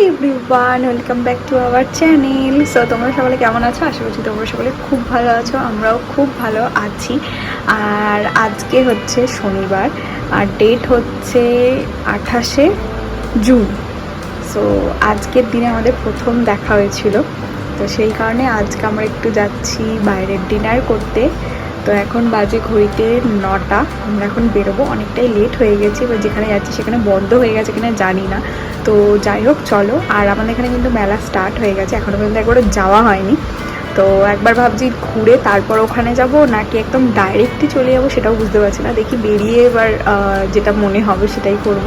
Everyone, welcome back to our channel. So তোমরা সকলে কেমন আছো? আশা করছি তোমরা সকলে খুব ভালো আছো, আমরাও খুব ভালো আছি। আর আজকে হচ্ছে শনিবার, আর ডেট হচ্ছে 28শে জুন। সো আজকের দিনে আমাদের প্রথম দেখা হয়েছিল, তো সেই কারণে আজকে আমরা একটু যাচ্ছি বাইরের ডিনার করতে। তো এখন বাজে ঘড়িতে 9টা, আমরা এখন বেরোবো, অনেকটাই লেট হয়ে গেছে। এবার যেখানে যাচ্ছি সেখানে বন্ধ হয়ে গেছে কিনা জানি না, তো যাই হোক চলো। আর আমাদের এখানে কিন্তু মেলা স্টার্ট হয়ে গেছে, এখনও পর্যন্ত একবারও যাওয়া হয়নি। তো একবার ভাবছি ঘুরে তারপর ওখানে যাব, নাকি একদম ডাইরেক্টই চলে যাবো সেটাও বুঝতে পারছি না। দেখি বেরিয়ে এবার যেটা মনে হবে সেটাই করব।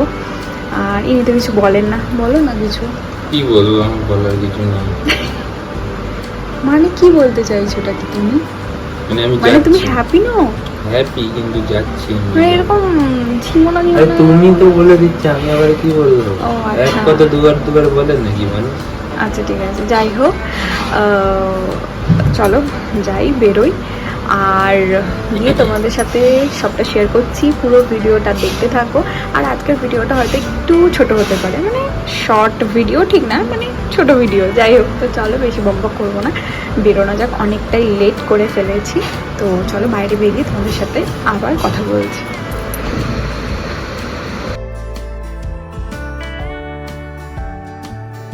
আর ইনি তো কিছু বলেন না, বলো না কিছু। কি বলবো, আমার বলার কিছু নেই। মানে কি বলতে চাইছো ওটাতে তুমি? মানে তুমি হ্যাপি নও? হ্যাপি, কিন্তু যাচ্ছি মানে এরকম ঝিমোনা আরে তুমি তো বলে দিচ্ছ, আমি আবার কি বলবো? এক আচ্ছা। কথা দুবার দুবার বলেন নাকি মানুষ? আচ্ছা ঠিক আছে, যাই হোক, চলো যাই, বেরোই। আর গিয়ে তোমাদের সাথে সবটা শেয়ার করছি, পুরো ভিডিওটা দেখতে থাকো। আর আজকের ভিডিওটা হয়তো একটু ছোট হতে পারে, মানে শর্ট ভিডিও ঠিক না, মানে ছোট ভিডিও। যাই হোক, তো চলো বেশি বকবক করবো না, বেরোনো যাক, অনেকটাই লেট করে ফেলেছি। তো চলো বাইরে বেরিয়ে তোমাদের সাথে আবার কথা বলছি।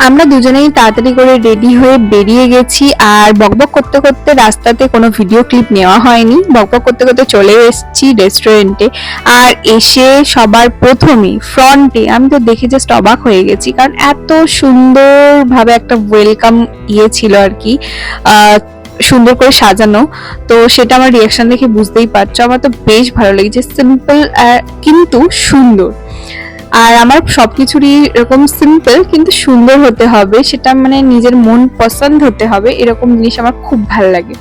আমরা দুজনেই তাড়াতাড়ি করে রেডি হয়ে বেরিয়ে গেছি, আর বকবক করতে করতে রাস্তাতে কোনো ভিডিও ক্লিপ নেওয়া হয়নি। বকবক করতে করতে চলে এসেছি রেস্টুরেন্টে। আর এসে সবার প্রথমে ফ্রন্টে আমি তো দেখে জাস্ট অবাক হয়ে গেছি, কারণ এত সুন্দরভাবে একটা ওয়েলকাম ছিল আর কি, সুন্দর করে সাজানো। তো সেটা আমার রিয়াকশন দেখে বুঝতেই পারছো, আমার তো বেশ ভালো লেগেছে। সিম্পল কিন্তু সুন্দর। আর আমার সবকিছুরই এরকম সিম্পল কিন্তু সুন্দর হতে হবে, সেটা মানে নিজের মন পছন্দ হতে হবে, এরকম জিনিস আমার খুব ভালো লাগে।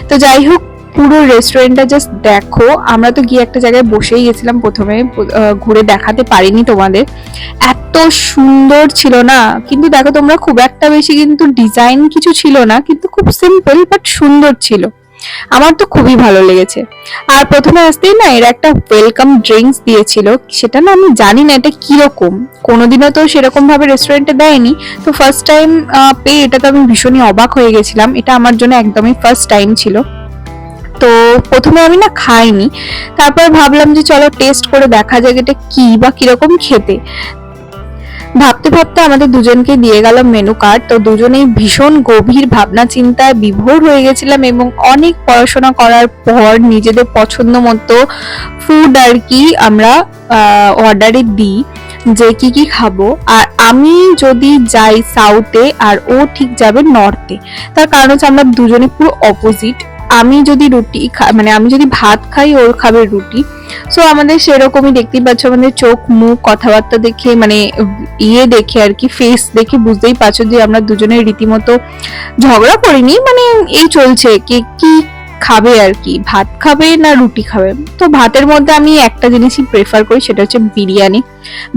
তো যাই হোক, পুরো রেস্টুরেন্টটা জাস্ট দেখো। আমরা তো গিয়ে একটা জায়গায় বসেই গেছিলাম প্রথমে, ঘুরে দেখাতে পারিনি তোমাদের। এত সুন্দর ছিল না, কিন্তু দেখো তোমরা, খুব একটা বেশি কিন্তু ডিজাইন কিছু ছিল না, কিন্তু খুব সিম্পল বাট সুন্দর ছিল। আমার তো খুবই ভালো লেগেছে। আর প্রথমে আসতেই না এরা একটা ওয়েলকাম ড্রিঙ্কস দিয়েছিল, সেটা না আমি জানি না এটা কিরকম, কোনোদিনও তো সেরকম ভাবে রেস্টুরেন্টে দেয়নি। তো ফার্স্ট টাইম পেয়ে এটা তো আমি ভীষণই অবাক হয়ে গেছিলাম, এটা আমার জন্য একদমই ফার্স্ট টাইম ছিল। তো প্রথমে আমি না খাইনি, তারপর ভাবলাম যে চলো টেস্ট করে দেখা যাক এটা কি বা কিরকম খেতে। ভাবতে ভাবতে আমাদের দুজনকে দিয়ে গেল মেনু কার্ড। তো দুজনেই ভীষণ গভীর ভাবনা চিন্তায় বিভোর হয়ে গেছিলাম, এবং অনেক পড়াশোনা করার পর নিজেদের পছন্দ মতো ফুড আর কি আমরা অর্ডারে দিই যে কি কি খাবো। আর আমি যদি যাই সাউথে আর ও ঠিক যাবে নর্থে, তার কারণ হচ্ছে আমরা দুজনে পুরো অপোজিট। আমি যদি মানে আমি যদি ভাত খাই, ওর খাবে রুটি। সো আমাদের সেরকমই, দেখতেই পাচ্ছ আমাদের চোখ মুখ কথাবার্তা দেখে, মানে দেখে আর কি, ফেস দেখে বুঝতেই পারছো যে আমরা দুজনের রীতিমতো ঝগড়া করিনি, মানে এই চলছে কে কি খাবে আর কি, ভাত খাবে না রুটি খাবে। তো ভাতের মধ্যে আমি একটা জিনিসই প্রেফার করি, সেটা হচ্ছে বিরিয়ানি।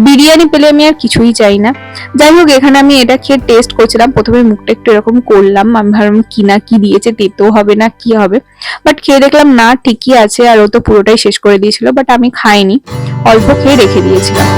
বিরিয়ানি পেলে আমি আর কিছুই চাই না। যাই হোক, এখানে আমি এটা খেয়ে টেস্ট করছিলাম, প্রথমে মুখটা একটু এরকম করলাম, আমি ভাবলাম কি না কি দিয়েছে, তেতো হবে না কি হবে, বাট খেয়ে দেখলাম না ঠিকই আছে। আর ও তো পুরোটাই শেষ করে দিয়েছিল, বাট আমি খাইনি, অল্প খেয়ে রেখে দিয়েছিলাম।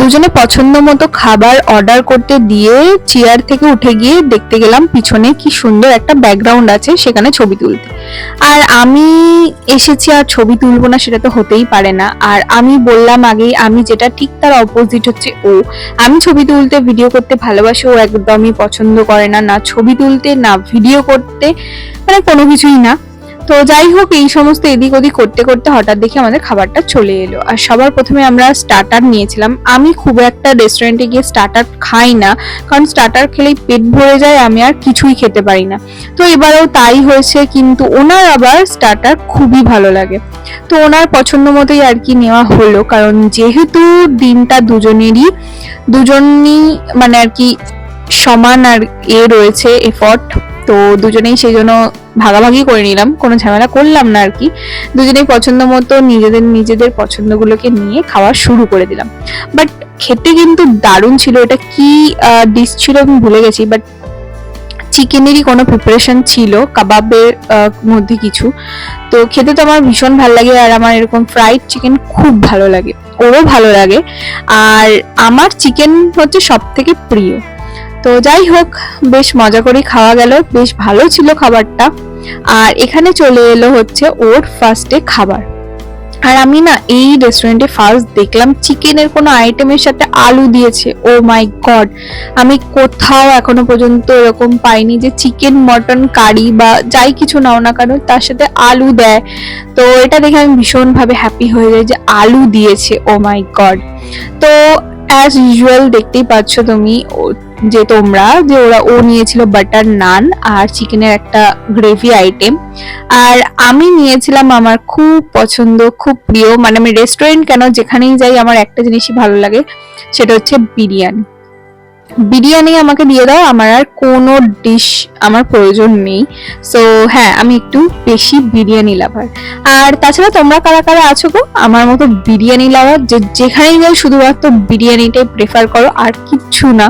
দুজনে পছন্দ মতো খাবার অর্ডার করতে দিয়ে চেয়ার থেকে উঠে গিয়ে দেখতে গেলাম পিছনে কি সুন্দর একটা ব্যাকগ্রাউন্ড আছে, সেখানে ছবি তুলতে। আর আমি এসেছি আর ছবি তুলবো না, সেটা তো হতেই পারে না। আর আমি বললাম আগেই, আমি যেটা ঠিক তার অপোজিট হচ্ছে ও। আমি ছবি তুলতে ভিডিও করতে ভালোবাসি, ও একদমই পছন্দ করে না, না ছবি তুলতে না ভিডিও করতে, মানে কোনো কিছুই না। তো যাই হোক, এই সমস্ত এদিক ওদিক করতে করতে হঠাৎ দেখি আমাদের খাবারটা চলে এলো। আর সবার প্রথমে আমরা স্টার্টার নিয়েছিলাম। আমি খুব একটা রেস্টুরেন্টে গিয়ে স্টার্টার খাই না, কারণ স্টার্টার খেলেই পেট ভরে যায়, আমি আর কিছুই খেতে পারি না। তো এবারেও তাই হয়েছে, কিন্তু ওনার আবার স্টার্টার খুবই ভালো লাগে। তো ওনার পছন্দ মতোই আর কি নেওয়া হলো, কারণ যেহেতু দিনটা দুজনই মানে আর কি সমান আর রয়েছে এফর্ট, তো দুজনেই সেই জন্য ভাগাভাগি করে নিলাম, কোনো ঝামেলা করলাম না আর কি। দুজনেই পছন্দ মতো নিজেদের পছন্দগুলোকে নিয়ে খাওয়া শুরু করে দিলাম। বাট খেতে কিন্তু দারুণ ছিল। এটা কি ডিশ ছিল আমি ভুলে গেছি, বাট চিকেনেরই কোনো প্রিপারেশন ছিল, কাবাবের মধ্যে কিছু। তো খেতে তো আমার ভীষণ ভালো লাগে, আর আমার এরকম ফ্রাইড চিকেন খুব ভালো লাগে, ওরও ভালো লাগে। আর আমার চিকেন হচ্ছে সব থেকে প্রিয়। তো যাই হোক, বেশ মজা করে খাওয়া গেল, বেশ ভালো ছিল খাবারটা। আর এখানে চলে এলো হচ্ছে ওর ফার্স্টে খাবার। আর আমি না এই রেস্টুরেন্টে ফার্স্ট দেখলাম চিকেনের কোনো আইটেমের সাথে আলু দিয়েছে। ও মাই গড, আমি কোথাও এখনো পর্যন্ত এরকম পাইনি যে চিকেন মটন কারি বা যাই কিছু নাও না কেন তার সাথে আলু দেয়। তো এটা দেখে আমি ভীষণভাবে হ্যাপি হয়ে যাই যে আলু দিয়েছে। ও মাই গড। তো অ্যাজ ইউজুয়াল দেখতেই পাচ্ছ তুমি যে ও নিয়েছিল বাটার নান আর চিকেনের একটা গ্রেভি আইটেম। আর আমি নিয়েছিলাম আমার খুব পছন্দ, খুব প্রিয়, মানে আমি রেস্টুরেন্ট কেন যেখানেই যাই আমার একটা জিনিসই ভালো লাগে, সেটা হচ্ছে বিরিয়ানি। বিরিয়ানি আমাকে দিয়ে দাও, আমার আর কোনো ডিশ আমার প্রয়োজন নেই। সো হ্যাঁ, আমি একটু বেশি বিরিয়ানি লাভার। আর তাছাড়া তোমরা কারা কারা আছো গো আমার মতো বিরিয়ানি লাভার, যে যেখানেই যাও শুধুমাত্র বিরিয়ানিটাই প্রেফার করো আর কিচ্ছু না?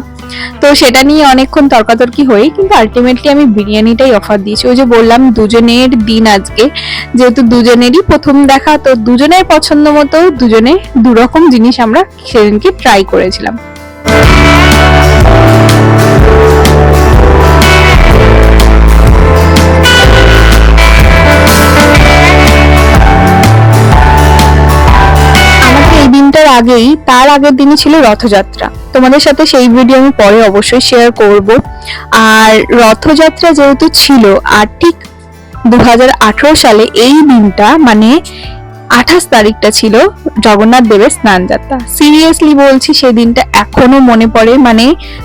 তো সেটা নিয়ে অনেকক্ষণ তর্কাতর্কি হয়ে কিন্তু আলটিমেটলি আমি বিরিয়ানিটাই অফার দিয়েছি। ওই যে বললাম দুজনের দিন আজকে, যেহেতু দুজনেরই প্রথম দেখা, তো দুজনের পছন্দ মতো দুজনে দুরকম জিনিস আমরা সেদিনকে ট্রাই করেছিলাম। তার আগের দিনই ছিল রথযাত্রা। তোমাদের সাথে সেই ভিডিও আমি পরে অবশ্যই শেয়ার করব। আর রথযাত্রা যেহেতু ছিল, আর ঠিক 2018 সালে এই দিনটা মানে 28 তারিখটা ছিল জগন্নাথ দেবের স্নান যাত্রা। সিরিয়াসলি বলছি, সেই দিনটা এখনো মনে পড়ে, মানে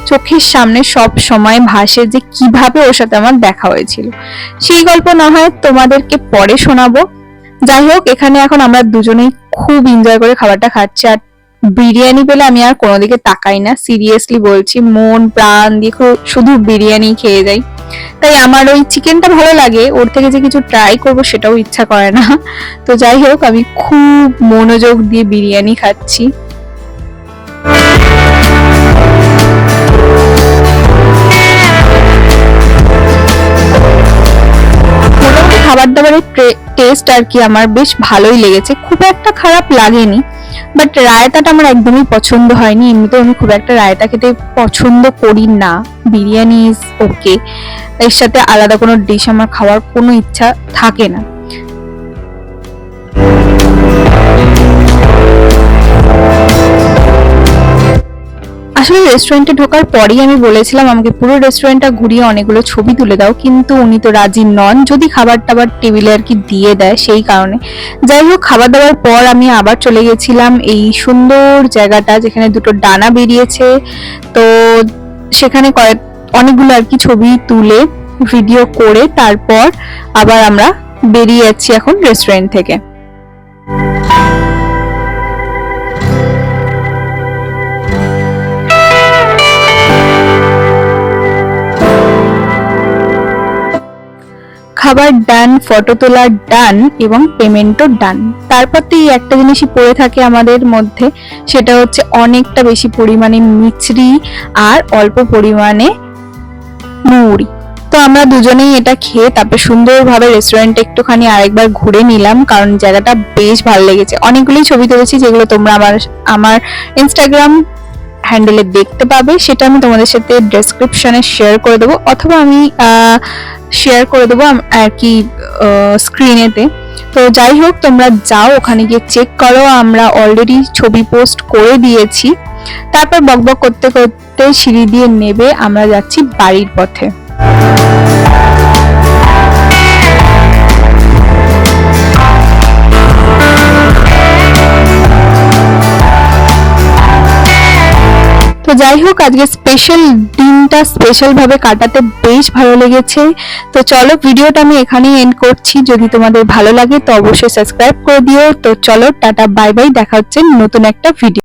চোখের সামনে সব সময় ভাসে যে কিভাবে ওর সাথে আমার দেখা হয়েছিল। সেই গল্প না হয় তোমাদেরকে পরে শোনাবো। যাই হোক, এখানে এখন আমরা দুজনেই খুব এনজয় করে খাবারটা খাচ্ছি। আর বিরিয়ানি পেলে আমি আর কোনো দিকে তাকাই না, সিরিয়াসলি বলছি, মন প্রাণ দিয়ে শুধু বিরিয়ানি খেয়ে যাই। তাই আমার ওই চিকেনটা ভালো লাগে, ওর থেকে যে কিছু ট্রাই করব সেটাও ইচ্ছা করে না। তো যাই হোক, আমি খুব মনোযোগ দিয়ে বিরিয়ানি খাচ্ছি। খাবার দাবারের টেস্ট আর কি আমার বেশ ভালোই লেগেছে, খুব একটা খারাপ লাগেনি। বাট রায়তাটা আমার একদমই পছন্দ হয়নি। এমনিতে আমি খুব একটা রায়তা খেতে পছন্দ করি না। বিরিয়ানি ইজ ওকে, এর সাথে আলাদা কোনো ডিশ আমার খাওয়ার কোনো ইচ্ছা থাকে না। আসলে রেস্টুরেন্টে ঢোকার পরেই আমি বলেছিলাম আমাকে পুরো রেস্টুরেন্টটা ঘুরিয়ে অনেকগুলো ছবি তুলে দাও, কিন্তু উনি তো রাজি নন, যদি খাবার টাবার টেবিলে আর কি দিয়ে দেয় সেই কারণে। যাই হোক, খাবার দাবার পর আমি আবার চলে গেছিলাম এই সুন্দর জায়গাটা যেখানে দুটো ডানা বেরিয়েছে। তো সেখানে অনেকগুলো আর কি ছবি তুলে ভিডিও করে তারপর আবার আমরা বেরিয়ে যাচ্ছি এখন রেস্টুরেন্ট থেকে। খাবার ডান, ফটো তোলা ডান এবং পেমেন্টও ডান। তারপর তো এই একটা জিনিসই পড়ে থাকে আমাদের মধ্যে, সেটা হচ্ছে অনেকটা বেশি পরিমাণে মিছরি আর অল্প পরিমাণে মুড়ি। তো আমরা দুজনেই এটা খেয়ে তারপর সুন্দরভাবে রেস্টুরেন্টে একটুখানি আরেকবার ঘুরে নিলাম, কারণ জায়গাটা বেশ ভালো লেগেছে। অনেকগুলোই ছবি তুলেছি যেগুলো তোমরা আমার ইনস্টাগ্রাম হ্যান্ডেলে দেখতে পাবে, সেটা আমি তোমাদের সাথে ডেসক্রিপশনে শেয়ার করে দেবো, অথবা আমি শেয়ার করে দেবো আর কি স্ক্রিনেতে। তো যাই হোক, তোমরা যাও ওখানে গিয়ে চেক করো, আমরা অলরেডি ছবি পোস্ট করে দিয়েছি। তারপর বকবক করতে করতে সিঁড়ি দিয়ে নেবে আমরা যাচ্ছি বাড়ির পথে। তো যাই হোক, আজকে স্পেশাল দিনটা স্পেশাল ভাবে কাটাতে বেশ ভালো লেগেছে। তো চলো, ভিডিওটা আমি এখানেই এন্ড করছি। যদি তোমাদের ভালো লাগে তো অবশ্যই সাবস্ক্রাইব করে দিও। তো চলো, টাটা বাই বাই, দেখা হচ্ছে নতুন একটা ভিডিও।